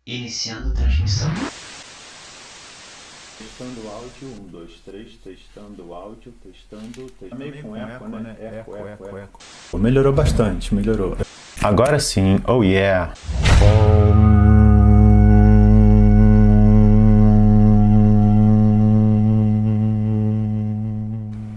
Iniciando transmissão. Testando o áudio, 1, 2, 3, testando o áudio, testando. Meio com eco, né? Eco. Melhorou bastante, melhorou. Agora sim, oh yeah.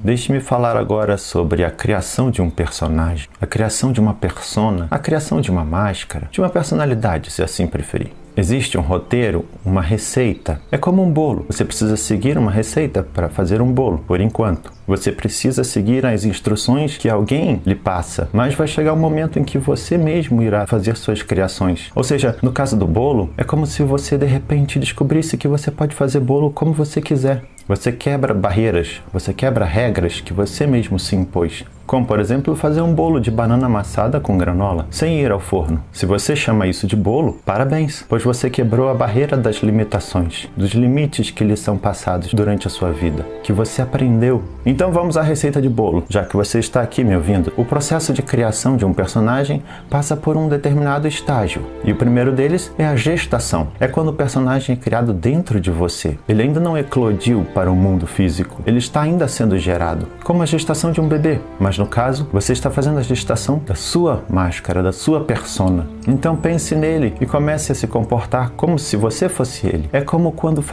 Deixe-me falar agora sobre a criação de um personagem, a criação de uma persona, a criação de uma máscara, de uma personalidade, se assim preferir. Existe um roteiro, uma receita. É como um bolo. Você precisa seguir uma receita para fazer um bolo, por enquanto. Você precisa seguir as instruções que alguém lhe passa, mas vai chegar um momento em que você mesmo irá fazer suas criações. Ou seja, no caso do bolo, é como se você de repente descobrisse que você pode fazer bolo como você quiser. Você quebra barreiras, você quebra regras que você mesmo se impôs. Como, por exemplo, fazer um bolo de banana amassada com granola, sem ir ao forno. Se você chama isso de bolo, parabéns, pois você quebrou a barreira das limitações, dos limites que lhe são passados durante a sua vida, que você aprendeu. Então vamos à receita de bolo, já que você está aqui me ouvindo. O processo de criação de um personagem passa por um determinado estágio, e o primeiro deles é a gestação. É quando o personagem é criado dentro de você. Ele ainda não eclodiu para o mundo físico, ele está ainda sendo gerado, como a gestação de um bebê, mas no caso, você está fazendo a gestação da sua máscara, da sua persona. Então pense nele e comece a se comportar como se você fosse ele. É como quando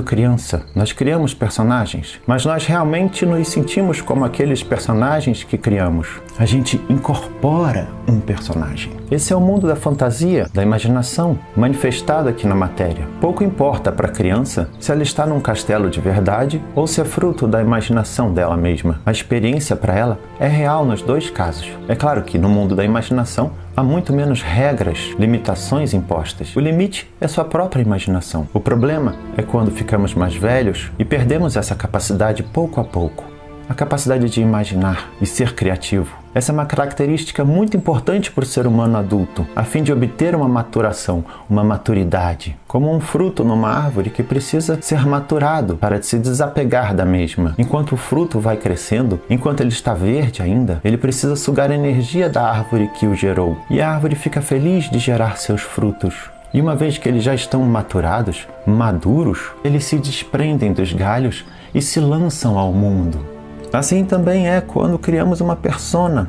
criança. Nós criamos personagens, mas nós realmente nos sentimos como aqueles personagens que criamos. A gente incorpora um personagem. Esse é o mundo da fantasia, da imaginação, manifestado aqui na matéria. Pouco importa para a criança se ela está num castelo de verdade ou se é fruto da imaginação dela mesma. A experiência para ela é real nos dois casos. É claro que no mundo da imaginação há muito menos regras, limitações impostas. O limite é sua própria imaginação. O problema é quando ficamos mais velhos e perdemos essa capacidade pouco a pouco. A capacidade de imaginar e ser criativo. Essa é uma característica muito importante para o ser humano adulto, a fim de obter uma maturação, uma maturidade, como um fruto numa árvore que precisa ser maturado para se desapegar da mesma. Enquanto o fruto vai crescendo, enquanto ele está verde ainda, ele precisa sugar a energia da árvore que o gerou, e a árvore fica feliz de gerar seus frutos. E uma vez que eles já estão maturados, maduros, eles se desprendem dos galhos e se lançam ao mundo. Assim também é quando criamos uma persona,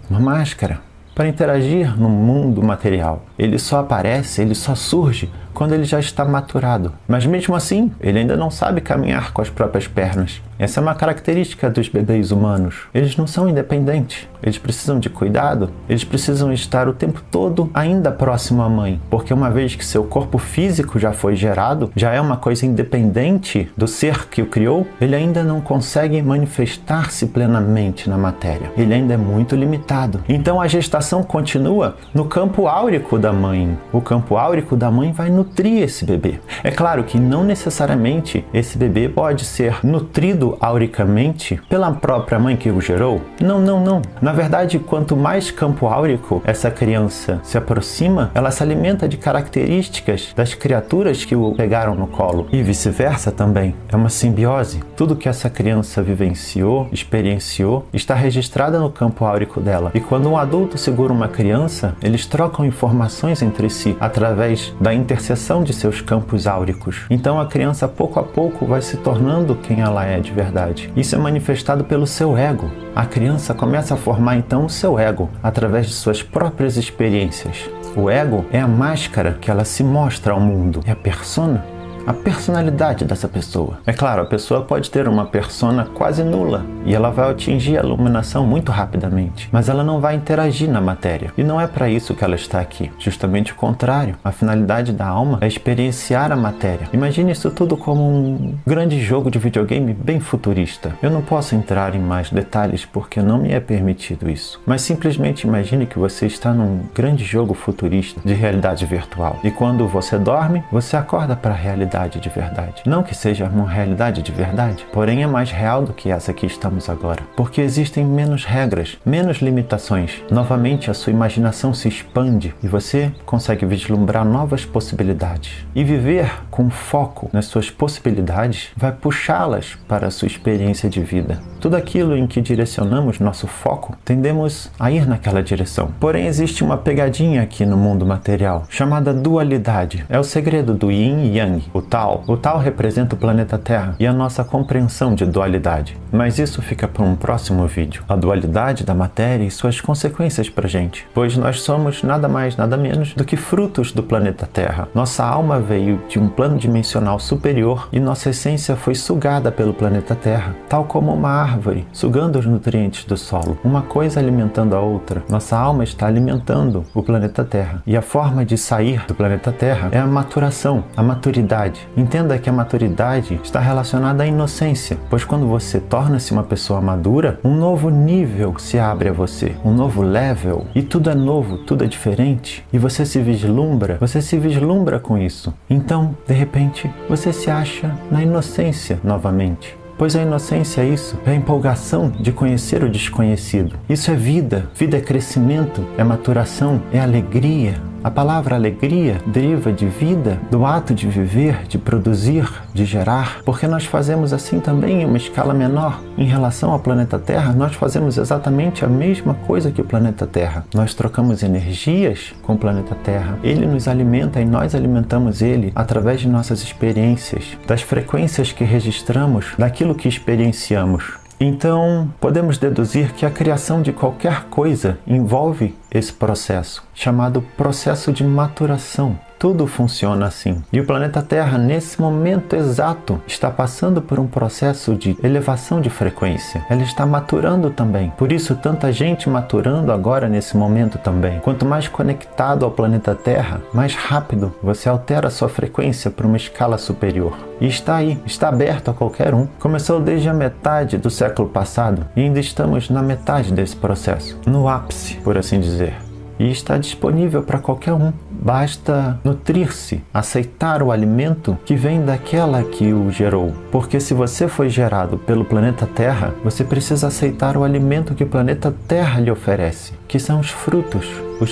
uma máscara, para interagir no mundo material. Ele só aparece, ele só surge quando ele já está maturado. Mas mesmo assim, ele ainda não sabe caminhar com as próprias pernas. Essa é uma característica dos bebês humanos. Eles não são independentes. Eles precisam de cuidado. Eles precisam estar o tempo todo ainda próximo à mãe. Porque uma vez que seu corpo físico já foi gerado, já é uma coisa independente do ser que o criou, ele ainda não consegue manifestar-se plenamente na matéria. Ele ainda é muito limitado. Então a gestação continua no campo áurico da mãe. O campo áurico da mãe vai nutrir esse bebê. É claro que não necessariamente esse bebê pode ser nutrido auricamente pela própria mãe que o gerou. Não. Na verdade, quanto mais campo áurico essa criança se aproxima, ela se alimenta de características das criaturas que o pegaram no colo. E vice-versa também. É uma simbiose. Tudo que essa criança vivenciou, experienciou, está registrado no campo áurico dela. E quando um adulto segura uma criança, eles trocam informações entre si através da interseção de seus campos áuricos. Então a criança pouco a pouco vai se tornando quem ela é de verdade. Isso é manifestado pelo seu ego. A criança começa a formar então o seu ego através de suas próprias experiências. O ego é a máscara que ela se mostra ao mundo. É a persona. A personalidade dessa pessoa. É claro, a pessoa pode ter uma persona quase nula e ela vai atingir a iluminação muito rapidamente, mas ela não vai interagir na matéria. E não é para isso que ela está aqui. Justamente o contrário. A finalidade da alma é experienciar a matéria. Imagine isso tudo como um grande jogo de videogame bem futurista. Eu não posso entrar em mais detalhes porque não me é permitido isso. Mas simplesmente imagine que você está num grande jogo futurista de realidade virtual. E quando você dorme, você acorda para a realidade realidade de verdade. Não que seja uma realidade de verdade, porém é mais real do que essa que estamos agora, porque existem menos regras, menos limitações. Novamente a sua imaginação se expande e você consegue vislumbrar novas possibilidades. E viver com foco nas suas possibilidades vai puxá-las para a sua experiência de vida. Tudo aquilo em que direcionamos nosso foco, tendemos a ir naquela direção. Porém, existe uma pegadinha aqui no mundo material, chamada dualidade. É o segredo do Yin e Yang, o Tao. O Tao representa o planeta Terra e a nossa compreensão de dualidade. Mas isso fica para um próximo vídeo. A dualidade da matéria e suas consequências para a gente. Pois nós somos nada mais, nada menos do que frutos do planeta Terra. Nossa alma veio de um plano dimensional superior e nossa essência foi sugada pelo planeta Terra, tal como uma árvore, sugando os nutrientes do solo. Uma coisa alimentando a outra. Nossa alma está alimentando o planeta Terra. E a forma de sair do planeta Terra é a maturação, a maturidade. Entenda que a maturidade está relacionada à inocência, pois quando você torna-se uma pessoa madura, um novo nível se abre a você, um novo level, e tudo é novo, tudo é diferente, e você se vislumbra com isso. Então, de repente, você se acha na inocência novamente. Pois a inocência é isso, é a empolgação de conhecer o desconhecido. Isso é vida, vida é crescimento, é maturação, é alegria. A palavra alegria deriva de vida, do ato de viver, de produzir, de gerar, porque nós fazemos assim também em uma escala menor. Em relação ao planeta Terra, nós fazemos exatamente a mesma coisa que o planeta Terra. Nós trocamos energias com o planeta Terra. Ele nos alimenta e nós alimentamos ele através de nossas experiências, das frequências que registramos, daquilo que experienciamos. Então, podemos deduzir que a criação de qualquer coisa envolve esse processo, chamado processo de maturação. Tudo funciona assim. E o planeta Terra, nesse momento exato, está passando por um processo de elevação de frequência. Ela está maturando também. Por isso, tanta gente maturando agora nesse momento também. Quanto mais conectado ao planeta Terra, mais rápido você altera a sua frequência para uma escala superior. E está aí, está aberto a qualquer um. Começou desde a metade do século passado e ainda estamos na metade desse processo, no ápice, por assim dizer. E está disponível para qualquer um. Basta nutrir-se, aceitar o alimento que vem daquela que o gerou. Porque se você foi gerado pelo planeta Terra, você precisa aceitar o alimento que o planeta Terra lhe oferece, que são os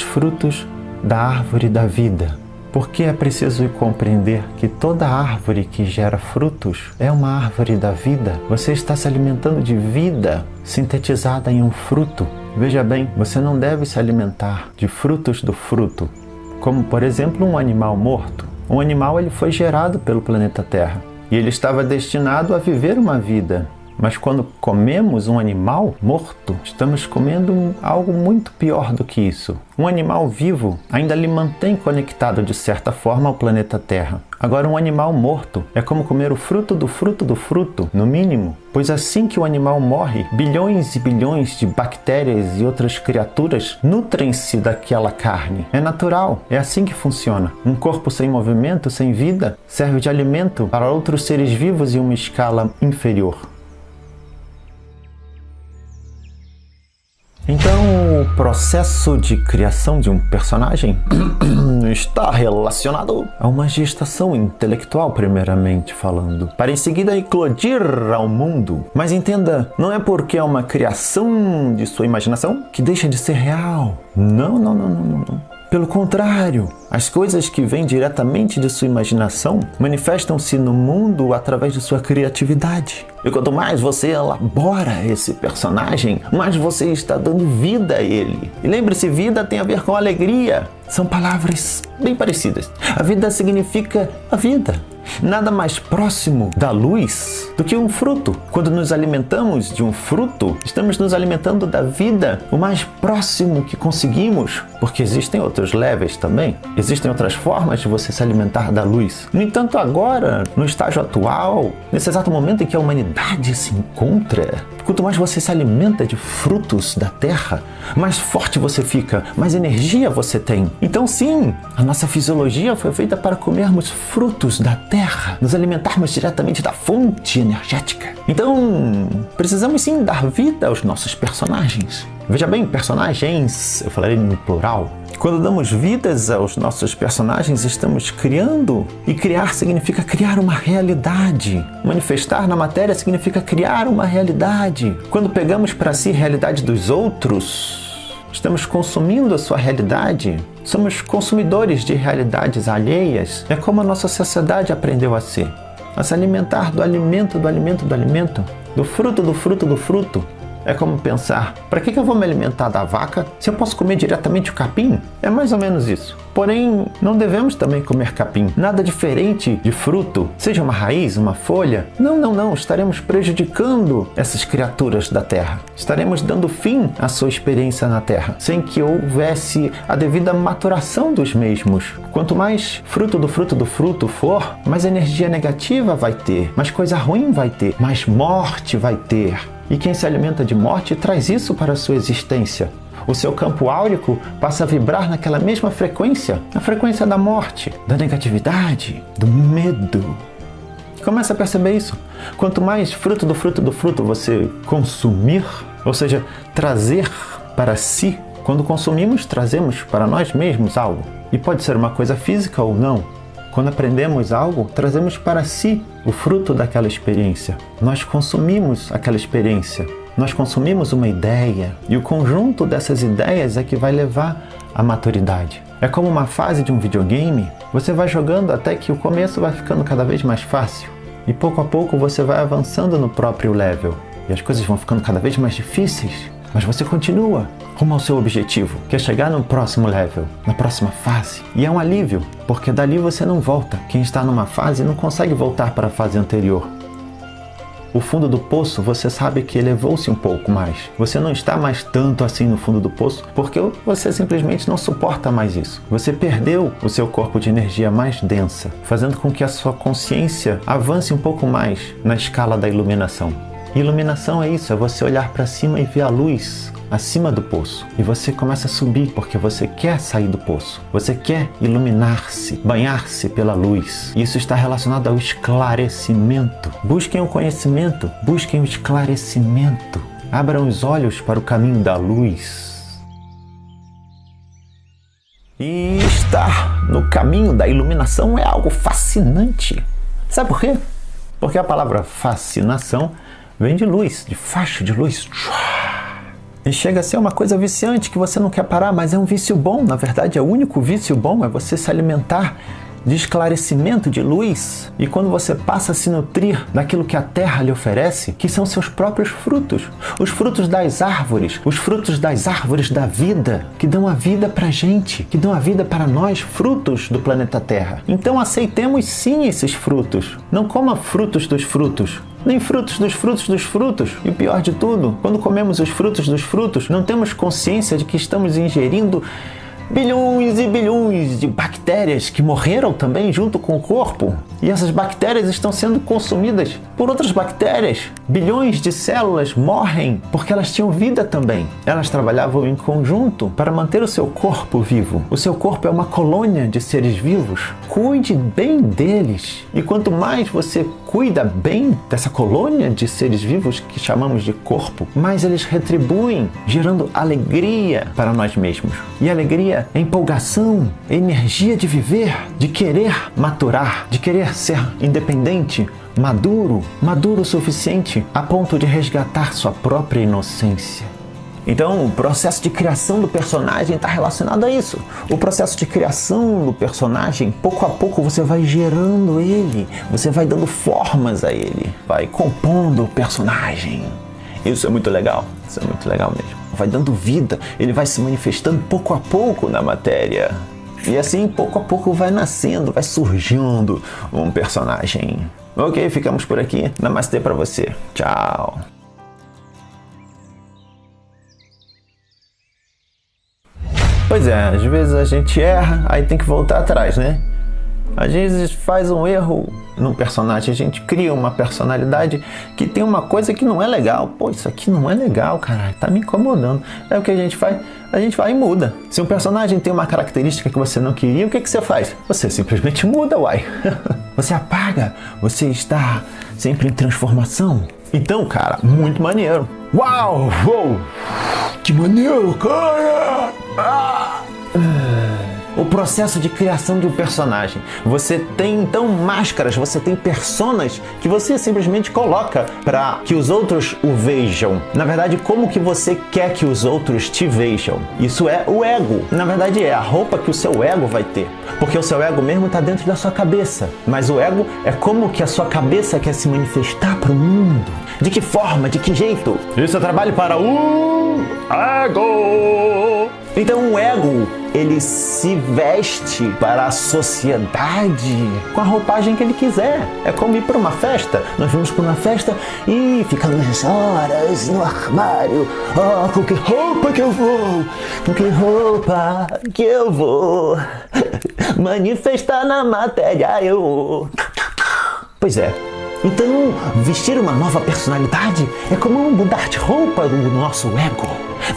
frutos da árvore da vida. Porque é preciso compreender que toda árvore que gera frutos é uma árvore da vida. Você está se alimentando de vida sintetizada em um fruto. Veja bem, você não deve se alimentar de frutos do fruto, como por exemplo um animal morto. Um animal ele foi gerado pelo planeta Terra e ele estava destinado a viver uma vida. Mas quando comemos um animal morto, estamos comendo algo muito pior do que isso. Um animal vivo ainda lhe mantém conectado de certa forma ao planeta Terra. Agora, um animal morto é como comer o fruto do fruto, no mínimo. Pois assim que o animal morre, bilhões e bilhões de bactérias e outras criaturas nutrem-se daquela carne. É natural, é assim que funciona. Um corpo sem movimento, sem vida, serve de alimento para outros seres vivos em uma escala inferior. Então, o processo de criação de um personagem está relacionado a uma gestação intelectual, primeiramente falando, para em seguida eclodir ao mundo. Mas entenda, não é porque é uma criação de sua imaginação que deixa de ser real. Não. Pelo contrário, as coisas que vêm diretamente de sua imaginação manifestam-se no mundo através de sua criatividade. E quanto mais você elabora esse personagem, mais você está dando vida a ele. E lembre-se, vida tem a ver com alegria. São palavras bem parecidas. A vida significa a vida. Nada mais próximo da luz do que um fruto. Quando nos alimentamos de um fruto, estamos nos alimentando da vida o mais próximo que conseguimos, porque existem outros levels também. Existem outras formas de você se alimentar da luz. No entanto, agora, no estágio atual, nesse exato momento em que a humanidade se encontra, quanto mais você se alimenta de frutos da terra, mais forte você fica, mais energia você tem. Então sim, a nossa fisiologia foi feita para comermos frutos da terra. terra, nos alimentarmos diretamente da fonte energética. Então, precisamos sim dar vida aos nossos personagens. Veja bem, personagens, eu falarei no plural. Quando damos vidas aos nossos personagens, estamos criando, e criar significa criar uma realidade. Manifestar na matéria significa criar uma realidade. Quando pegamos para si a realidade dos outros, estamos consumindo a sua realidade. Somos consumidores de realidades alheias. É como a nossa sociedade aprendeu a ser. A se alimentar do alimento, do alimento, do alimento, do fruto, do fruto, do fruto. É como pensar, para que eu vou me alimentar da vaca se eu posso comer diretamente o capim? É mais ou menos isso. Porém, não devemos também comer capim. Nada diferente de fruto, seja uma raiz, uma folha. Não. Estaremos prejudicando essas criaturas da terra. Estaremos dando fim à sua experiência na terra, sem que houvesse a devida maturação dos mesmos. Quanto mais fruto do fruto for, mais energia negativa vai ter, mais coisa ruim vai ter, mais morte vai ter. E quem se alimenta de morte traz isso para a sua existência. O seu campo áurico passa a vibrar naquela mesma frequência, a frequência da morte, da negatividade, do medo. Começa a perceber isso. Quanto mais fruto do fruto você consumir, ou seja, trazer para si, quando consumimos, trazemos para nós mesmos algo. E pode ser uma coisa física ou não. Quando aprendemos algo, trazemos para si o fruto daquela experiência. Nós consumimos aquela experiência. Nós consumimos uma ideia. E o conjunto dessas ideias é que vai levar à maturidade. É como uma fase de um videogame. Você vai jogando até que o começo vai ficando cada vez mais fácil. E pouco a pouco você vai avançando no próprio level. E as coisas vão ficando cada vez mais difíceis. Mas você continua rumo ao seu objetivo, que é chegar no próximo level, na próxima fase. E é um alívio, porque dali você não volta. Quem está numa fase não consegue voltar para a fase anterior. O fundo do poço, você sabe que elevou-se um pouco mais. Você não está mais tanto assim no fundo do poço, porque você simplesmente não suporta mais isso. Você perdeu o seu corpo de energia mais densa, fazendo com que a sua consciência avance um pouco mais na escala da iluminação. Iluminação é isso, é você olhar para cima e ver a luz acima do poço. E você começa a subir porque você quer sair do poço. Você quer iluminar-se, banhar-se pela luz. Isso está relacionado ao esclarecimento. Busquem o conhecimento, busquem o esclarecimento. Abram os olhos para o caminho da luz. E estar no caminho da iluminação é algo fascinante. Sabe por quê? Porque a palavra fascinação vem de luz, de facho de luz. E chega a ser uma coisa viciante que você não quer parar, mas é um vício bom. Na verdade, é o único vício bom, é você se alimentar de esclarecimento, de luz. E quando você passa a se nutrir daquilo que a terra lhe oferece, que são seus próprios frutos, os frutos das árvores, os frutos das árvores da vida, que dão a vida pra gente, que dão a vida para nós, frutos do planeta Terra. Então aceitemos sim esses frutos. Não coma frutos dos frutos, nem frutos dos frutos dos frutos. E o pior de tudo, quando comemos os frutos dos frutos, não temos consciência de que estamos ingerindo bilhões e bilhões de bactérias que morreram também junto com o corpo. E essas bactérias estão sendo consumidas por outras bactérias. Bilhões de células morrem porque elas tinham vida também. Elas trabalhavam em conjunto para manter o seu corpo vivo. O seu corpo é uma colônia de seres vivos. Cuide bem deles. E quanto mais você cuida bem dessa colônia de seres vivos que chamamos de corpo, mais eles retribuem, gerando alegria para nós mesmos. E alegria é empolgação, é energia de viver, de querer maturar, de querer ser independente, maduro o suficiente a ponto de resgatar sua própria inocência. Então, o processo de criação do personagem está relacionado a isso. O processo de criação do personagem, pouco a pouco você vai gerando ele, você vai dando formas a ele, vai compondo o personagem. Isso é muito legal mesmo. Vai dando vida, ele vai se manifestando pouco a pouco na matéria. E assim, pouco a pouco vai nascendo, vai surgindo um personagem. Ok, ficamos por aqui. Namastê pra você. Tchau. Pois é, às vezes a gente erra, aí tem que voltar atrás, né? Às vezes faz um erro num personagem, a gente cria uma personalidade que tem uma coisa que não é legal. Pô, isso aqui não é legal, caralho, tá me incomodando. É o que a gente faz? A gente vai e muda. Se um personagem tem uma característica que você não queria, o que você faz? Você simplesmente muda, uai. Você apaga, você está sempre em transformação. Então, cara, muito maneiro. Uau! Uou! Que maneiro, cara! O processo de criação de um personagem. Você tem então máscaras, você tem personas que você simplesmente coloca para que os outros o vejam. Na verdade, como que você quer que os outros te vejam? Isso é o ego. Na verdade, é a roupa que o seu ego vai ter. Porque o seu ego mesmo está dentro da sua cabeça. Mas o ego é como que a sua cabeça quer se manifestar para o mundo. De que forma? De que jeito? Isso é trabalho para o ego. Então o ego, ele se veste para a sociedade com a roupagem que ele quiser. É como ir para uma festa. Nós vamos para uma festa e ficamos horas no armário. Oh, com que roupa que eu vou? Com que roupa que eu vou? Manifestar na matéria eu... Pois é. Então, vestir uma nova personalidade é como mudar de roupa do nosso ego.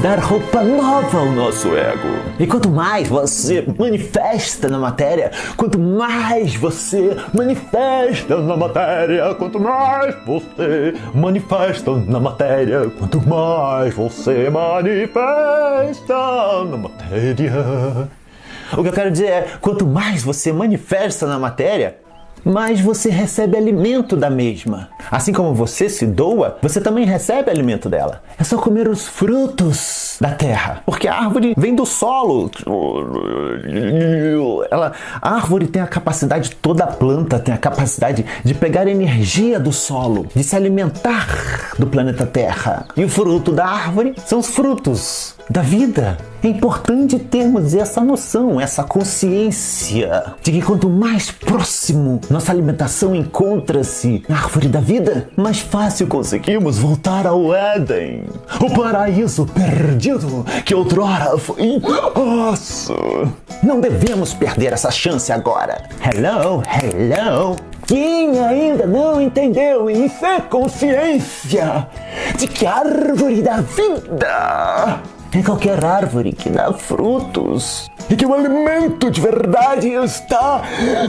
Dar roupa nova ao nosso ego. E quanto mais você manifesta na matéria, quanto mais você manifesta na matéria, quanto mais você manifesta na matéria, quanto mais você manifesta na matéria. O que eu quero dizer é, quanto mais você manifesta na matéria, mais você recebe alimento da mesma. Assim como você se doa, você também recebe alimento dela. É só comer os frutos da terra. Porque a árvore vem do solo. A árvore tem a capacidade, toda a planta tem a capacidade de pegar energia do solo, de se alimentar do planeta Terra. E o fruto da árvore são os frutos da vida. É importante termos essa noção, essa consciência de que quanto mais próximo nossa alimentação encontra-se na árvore da vida, mais fácil conseguimos voltar ao Éden, o paraíso perdido que outrora foi nosso. Não devemos perder essa chance agora. Hello, hello. Quem ainda não entendeu e tem consciência de que a árvore da vida é qualquer árvore que dá frutos e que o alimento de verdade está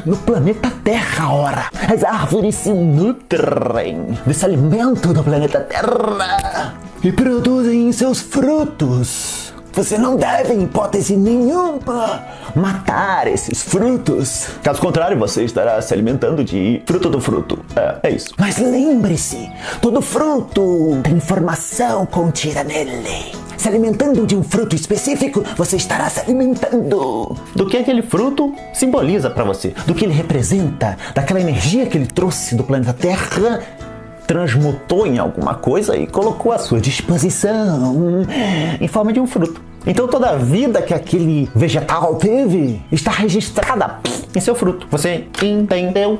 no planeta Terra, ora. As árvores se nutrem desse alimento do planeta Terra e produzem seus frutos. Você não deve, em hipótese nenhuma, matar esses frutos. Caso contrário, você estará se alimentando de fruto do fruto. É isso. Mas lembre-se, todo fruto tem informação contida nele. Se alimentando de um fruto específico, você estará se alimentando do que aquele fruto simboliza para você, do que ele representa, daquela energia que ele trouxe do planeta Terra, transmutou em alguma coisa e colocou à sua disposição em forma de um fruto. Então toda a vida que aquele vegetal teve está registrada em seu fruto. Você entendeu?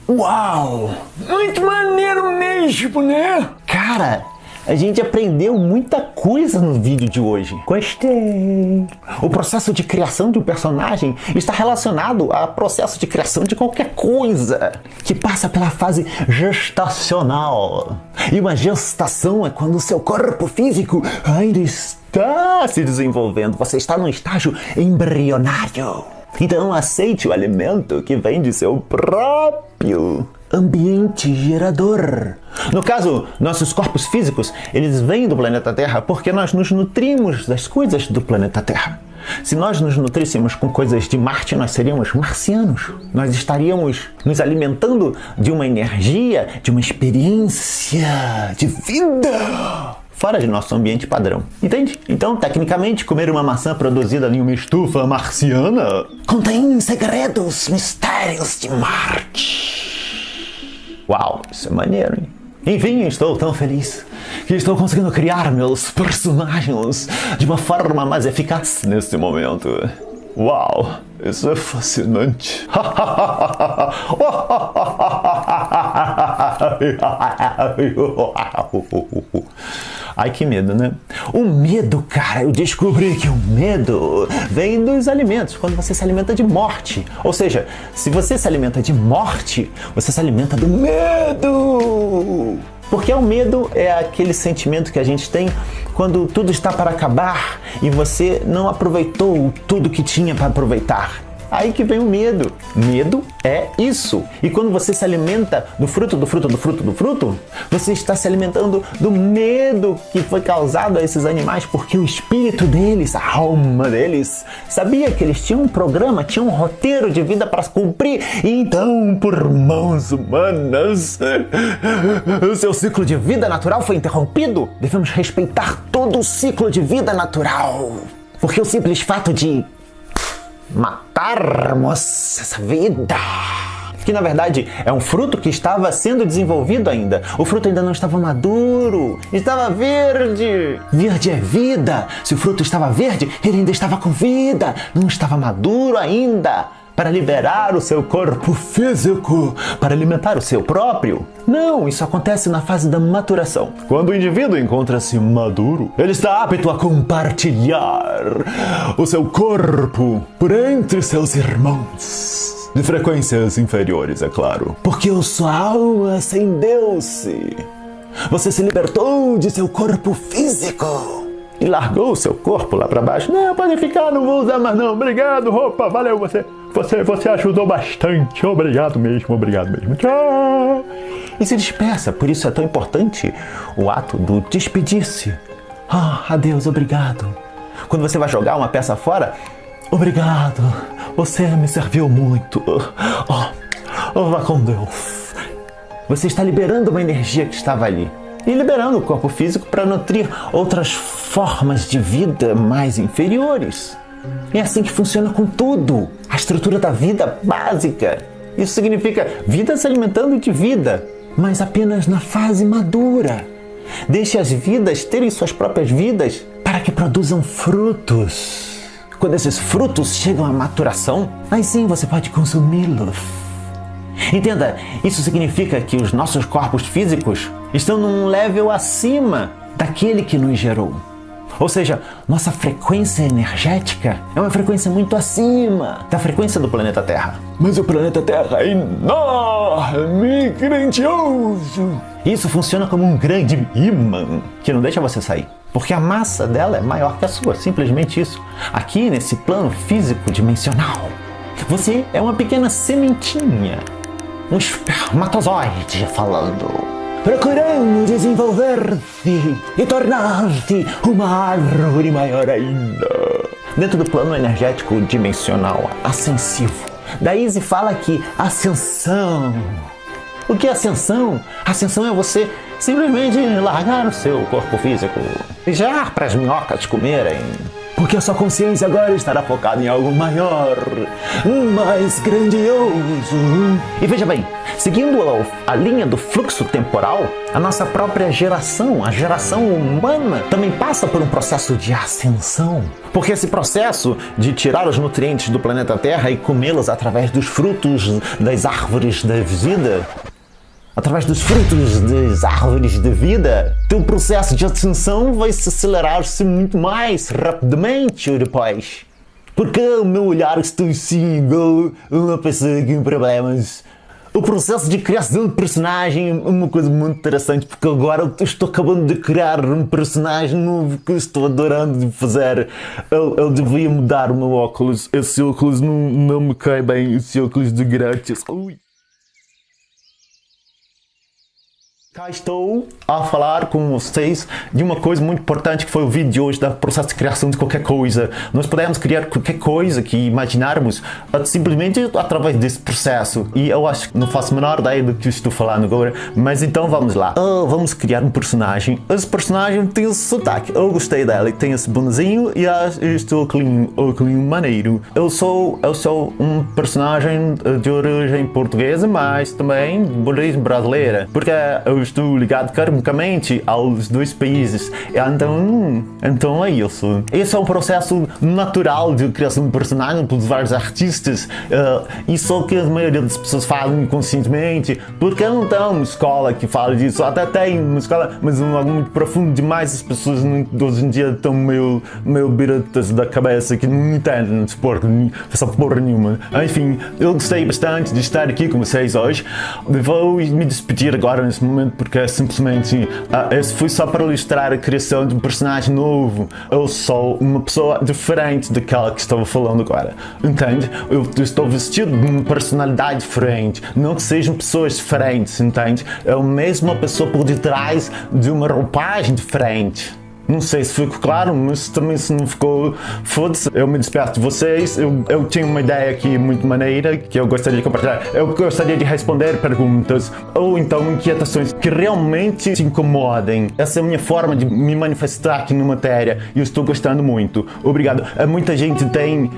Uau! Muito maneiro mesmo, né? Cara, a gente aprendeu muita coisa no vídeo de hoje. Gostei! O processo de criação de um personagem está relacionado ao processo de criação de qualquer coisa que passa pela fase gestacional. E uma gestação é quando o seu corpo físico ainda está se desenvolvendo. Você está num estágio embrionário. Então aceite o alimento que vem de seu próprio ambiente gerador. No caso, nossos corpos físicos, eles vêm do planeta Terra porque nós nos nutrimos das coisas do planeta Terra. Se nós nos nutríssemos com coisas de Marte, nós seríamos marcianos. Nós estaríamos nos alimentando de uma energia, de uma experiência de vida fora de nosso ambiente padrão. Entende? Então, tecnicamente, comer uma maçã produzida em uma estufa marciana contém segredos, mistérios de Marte. Uau, isso é maneiro, hein? Enfim, estou tão feliz que estou conseguindo criar meus personagens de uma forma mais eficaz neste momento. Uau, isso é fascinante. Ai, que medo, né? O medo, cara, eu descobri que o medo vem dos alimentos, quando você se alimenta de morte. Ou seja, se você se alimenta de morte, você se alimenta do medo. Porque o medo é aquele sentimento que a gente tem quando tudo está para acabar e você não aproveitou tudo que tinha para aproveitar. Aí que vem o medo. Medo é isso. E quando você se alimenta do fruto, você está se alimentando do medo que foi causado a esses animais, porque o espírito deles, a alma deles, sabia que eles tinham um programa, tinham um roteiro de vida para cumprir. E então, por mãos humanas, o seu ciclo de vida natural foi interrompido. Devemos respeitar todo o ciclo de vida natural. Porque o simples fato de matarmos essa vida, que na verdade é um fruto que estava sendo desenvolvido ainda. O fruto ainda não estava maduro, estava verde. Verde é vida. Se o fruto estava verde, ele ainda estava com vida, não estava maduro ainda para liberar o seu corpo físico, para alimentar o seu próprio. Não, isso acontece na fase da maturação. Quando o indivíduo encontra-se maduro, ele está apto a compartilhar o seu corpo por entre seus irmãos. De frequências inferiores, é claro. Porque a sua alma acendeu-se. Você se libertou de seu corpo físico e largou o seu corpo lá para baixo. Não, pode ficar, não vou usar mais não. Obrigado, roupa, valeu você. Você ajudou bastante. Obrigado mesmo. Tchau. E se despeça. Por isso é tão importante o ato do despedir-se. Adeus, obrigado. Quando você vai jogar uma peça fora, obrigado. Você me serviu muito. Vá com Deus. Você está liberando uma energia que estava ali. E liberando o corpo físico para nutrir outras formas de vida mais inferiores. É assim que funciona com tudo. A estrutura da vida básica. Isso significa vida se alimentando de vida, mas apenas na fase madura. Deixe as vidas terem suas próprias vidas para que produzam frutos. Quando esses frutos chegam à maturação, aí sim você pode consumi-los. Entenda, isso significa que os nossos corpos físicos estão num level acima daquele que nos gerou. Ou seja, nossa frequência energética é uma frequência muito acima da frequência do planeta Terra. Mas o planeta Terra é enorme, grandioso. Isso funciona como um grande imã que não deixa você sair. Porque a massa dela é maior que a sua, simplesmente isso. Aqui nesse plano físico dimensional, você é uma pequena sementinha. Um espermatozoide falando, procurando desenvolver-se e tornar-se uma árvore maior ainda. Dentro do plano energético dimensional ascensivo, Daisy fala que ascensão. O que é ascensão? Ascensão é você simplesmente largar o seu corpo físico e já para as minhocas comerem. Porque a sua consciência agora estará focada em algo maior, mais grandioso. E veja bem, seguindo a linha do fluxo temporal, a nossa própria geração, a geração humana, também passa por um processo de ascensão. Porque esse processo de tirar os nutrientes do planeta Terra e comê-los através dos frutos das árvores da vida, através dos frutos das árvores de vida, teu processo de ascensão vai se acelerar-se muito mais rapidamente depois. Porque o meu olhar está assim, igual uma pessoa com problemas. O processo de criação de personagem é uma coisa muito interessante, porque agora eu estou acabando de criar um personagem novo que eu estou adorando de fazer. Eu devia mudar o meu óculos. Esse óculos não me cai bem, esse óculos de grátis. Ui. Cá estou a falar com vocês de uma coisa muito importante que foi o vídeo de hoje, do processo de criação de qualquer coisa. Nós podemos criar qualquer coisa que imaginarmos simplesmente através desse processo. E eu acho que não faço a menor ideia do que estou falando agora, mas então vamos lá. Vamos criar um personagem. Esse personagem tem esse sotaque. Eu gostei dela, tem esse bonezinho e este óculos maneiro. Eu sou um personagem de origem portuguesa, mas também de origem brasileira. Porque eu estou ligado karmicamente aos dois países. Então é isso. Esse é um processo natural de criação de personagem pelos vários artistas. E só que a maioria das pessoas falam inconscientemente, porque não tem uma escola que fala disso. Até tem uma escola, mas é algo muito profundo demais. As pessoas hoje em dia estão meio biratas da cabeça, que não entendem essa porra nenhuma. Enfim, eu gostei bastante de estar aqui com vocês hoje. Vou me despedir agora nesse momento, porque simplesmente esse foi só para ilustrar a criação de um personagem novo. Eu sou uma pessoa diferente daquela que estava falando agora, entende? Eu estou vestido de uma personalidade diferente, não que sejam pessoas diferentes, entende? É a mesma pessoa por detrás de uma roupagem diferente. Não sei se ficou claro, mas também se não ficou, foda-se. Eu me despeço de vocês. Eu tinha uma ideia aqui muito maneira que eu gostaria de compartilhar. Eu gostaria de responder perguntas ou então inquietações que realmente te incomodem. Essa é a minha forma de me manifestar aqui na matéria e eu estou gostando muito. Obrigado. Muita gente tem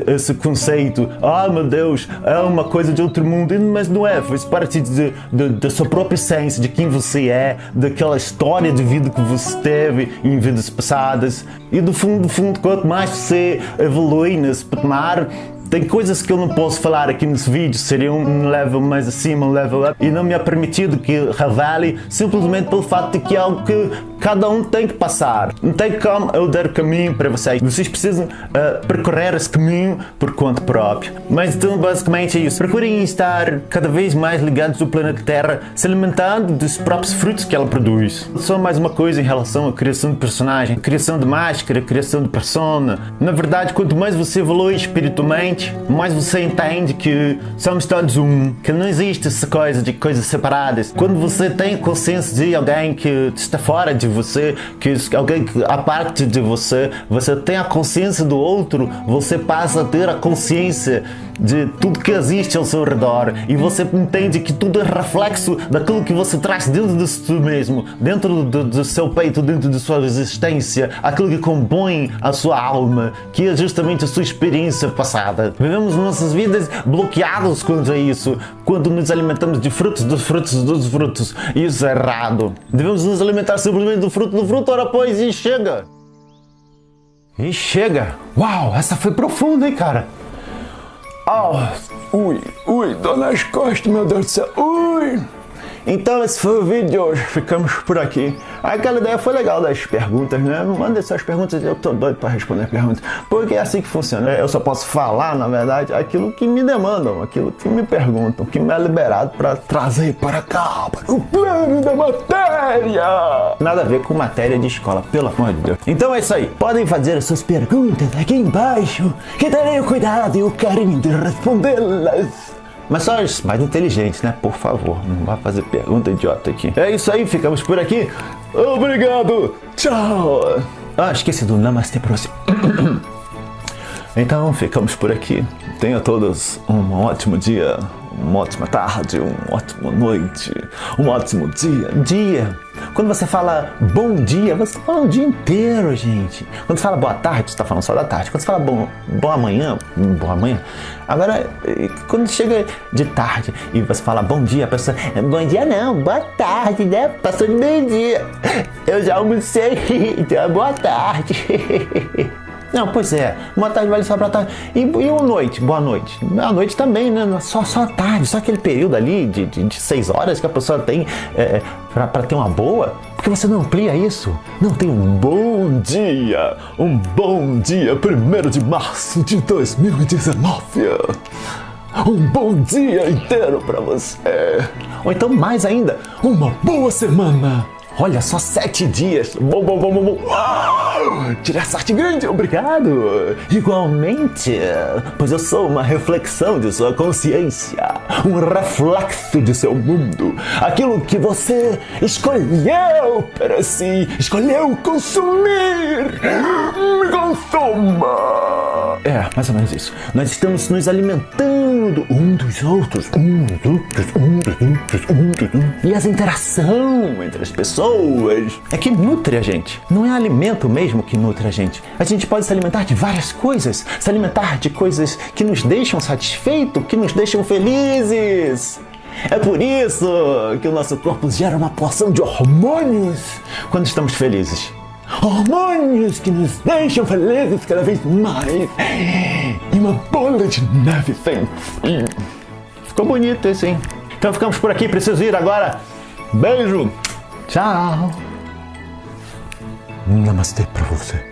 esse conceito. Ah, meu Deus, é uma coisa de outro mundo. Mas não é. Faz parte da sua própria essência, de quem você é, daquela história de vida que você teve em vidas passadas, e do fundo, quanto mais você evolui nesse patamar, tem coisas que eu não posso falar aqui nesse vídeo, seria um level mais acima, um level up, e não me é permitido que revele, simplesmente pelo fato de que é algo que cada um tem que passar. Não tem como eu dar caminho para vocês. Vocês precisam percorrer esse caminho por conta própria. Mas então, basicamente é isso. Procurem estar cada vez mais ligados ao planeta Terra, se alimentando dos próprios frutos que ela produz. Só mais uma coisa em relação à criação de personagem, criação de máscara, criação de persona. Na verdade, quanto mais você evolui espiritualmente, mais você entende que somos todos um, que não existe essa coisa de coisas separadas. Quando você tem consciência de alguém que está fora de você, que alguém que a parte de você, você tem a consciência do outro, você passa a ter a consciência de tudo que existe ao seu redor e você entende que tudo é reflexo daquilo que você traz dentro de si mesmo, dentro do seu peito, dentro de sua existência, aquilo que compõe a sua alma, que é justamente a sua experiência passada. Vivemos nossas vidas bloqueados quanto a isso, quando nos alimentamos de frutos, dos frutos. Isso é errado. Devemos nos alimentar simplesmente do fruto, ora pois, e chega! E chega! Uau, essa foi profunda, hein, cara? Ui, dor nas costas, meu Deus do céu, ui! Então esse foi o vídeo de hoje, ficamos por aqui. Aquela ideia foi legal das perguntas, né? Mandem suas perguntas, eu tô doido para responder perguntas, porque é assim que funciona. Eu só posso falar, na verdade, aquilo que me demandam, aquilo que me perguntam, que me é liberado para trazer para cá, para o plano da matéria. Nada a ver com matéria de escola, pelo amor de Deus. Então é isso aí, podem fazer as suas perguntas aqui embaixo, que terei o cuidado e o carinho de respondê-las. Mas só os mais inteligentes, né? Por favor, não vá fazer pergunta idiota aqui. É isso aí, ficamos por aqui. Obrigado, tchau. Esqueci do Namastê próximo. Então, ficamos por aqui. Tenham todos um ótimo dia, uma ótima tarde, uma ótima noite, um ótimo dia. Quando você fala bom dia, você fala o dia inteiro, gente. Quando você fala boa tarde, você está falando só da tarde. Quando você fala boa manhã. Agora, quando chega de tarde e você fala bom dia, a pessoa, bom dia não, boa tarde, né? Passou de meio-dia. Eu já almocei, então é boa tarde. Não, pois é, boa tarde vale só pra tarde. E boa noite? Boa noite. Boa noite também, né? Só a tarde, só aquele período ali de 6 horas que a pessoa tem pra ter uma boa. Por que você não amplia isso? Não tem um bom dia 1º de março de 2019. Um bom dia inteiro pra você. Ou então, mais ainda, uma boa semana. Olha só, 7 dias. Bom. Tira sorte grande, obrigado. Igualmente, pois eu sou uma reflexão de sua consciência, um reflexo de seu mundo, aquilo que você escolheu para si, escolheu consumir. Me consuma. É, mais ou menos isso. Nós estamos nos alimentando um dos outros. E essa interação entre as pessoas é que nutre a gente. Não é alimento mesmo que nutre a gente. A gente pode se alimentar de várias coisas. Se alimentar de coisas que nos deixam satisfeitos, que nos deixam felizes. É por isso que o nosso corpo gera uma porção de hormônios quando estamos felizes. Hormônios que nos deixam felizes cada vez mais. E uma bola de neve sem fim. Ficou bonito esse, hein? Então ficamos por aqui, preciso ir agora. Beijo. Tchau. Namastê pra você.